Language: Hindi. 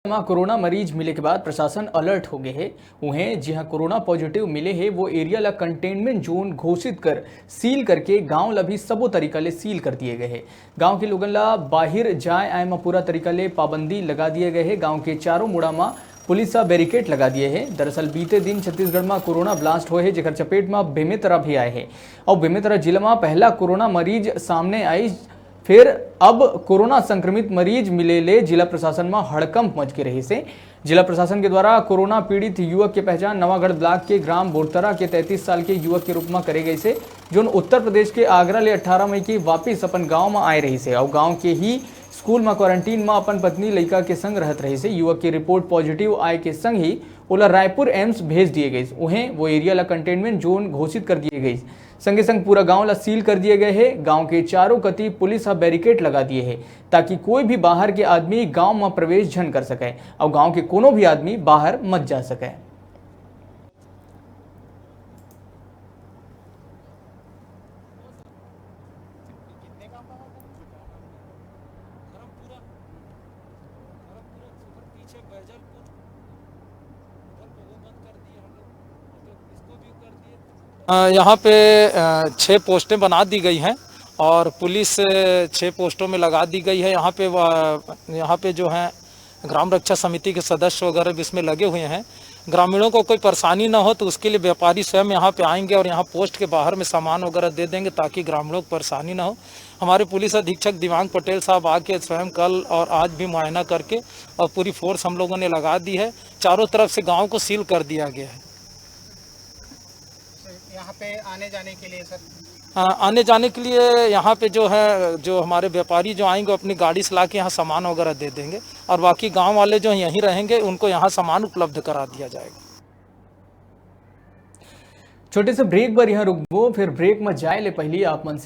में कोरोना मरीज मिले के बाद प्रशासन अलर्ट हो गए है। उन्हें जहां कोरोना पॉजिटिव मिले है वो एरिया ला कंटेनमेंट जोन घोषित कर सील करके गांव ला भी सबो तरीका ले सील कर दिए गए है। गांव के लोगन ला बाहर जाए आए में पूरा तरीका ले पाबंदी लगा दिए गए है। गांव के चारों मुड़ा में पुलिस बैरिकेड लगा दिए है। दरअसल बीते दिन छत्तीसगढ़ में कोरोना ब्लास्ट हुए है, जेकर चपेट में बेमेतरा भी आए है और बेमेतरा जिला में पहला कोरोना मरीज सामने आई। फिर अब कोरोना संक्रमित मरीज मिले ले जिला प्रशासन में हड़कंप मच के रही से। जिला प्रशासन के द्वारा कोरोना पीड़ित युवक की पहचान नवागढ़ ब्लॉक के ग्राम बोरतरा के 33 साल के युवक के रूप में करे गई से, जो उत्तर प्रदेश के आगरा ले 18 मई की वापिस अपन गांव में आए रही से और गांव के ही स्कूल में क्वारंटीन में अपन पत्नी लड़का के संग रहत रही से। युवक की रिपोर्ट पॉजिटिव आए के संग ही ओला रायपुर एम्स भेज दिए गए। उन्हें वो एरिया ला कंटेनमेंट जोन घोषित कर दिए गई। संगे संग पूरा गांव ला सील कर दिए गए हैं। गांव के चारों कती पुलिस बैरिकेड लगा दिए हैं ताकि कोई भी बाहर के आदमी गांव में प्रवेश झन कर सके और गांव के कोनो भी आदमी बाहर मत जा सके। यहाँ पे 6 पोस्टें बना दी गई हैं और पुलिस 6 पोस्टों में लगा दी गई है। यहाँ पे जो है ग्राम रक्षा समिति के सदस्य वगैरह भी इसमें लगे हुए हैं। ग्रामीणों को कोई परेशानी ना हो तो उसके लिए व्यापारी स्वयं यहाँ पे आएंगे और यहाँ पोस्ट के बाहर में सामान वगैरह दे देंगे ताकि ग्रामीणों को परेशानी ना हो। हमारे पुलिस अधीक्षक दिवांग पटेल साहब आके स्वयं कल और आज भी मुआयना करके और पूरी फोर्स हम लोगों ने लगा दी है। चारों तरफ से गाँव को सील कर दिया गया है। यहाँ पे आने जाने के लिए सर, आने जाने के लिए यहाँ पे जो है जो हमारे व्यापारी जो आएंगे अपनी गाड़ी से ला के यहाँ सामान वगैरह दे देंगे और बाकी गांव वाले जो यहीं रहेंगे उनको यहाँ सामान उपलब्ध करा दिया जाएगा। छोटे से ब्रेक पर यहाँ रुकबो, फिर ब्रेक में जाए ले पहले आप मन से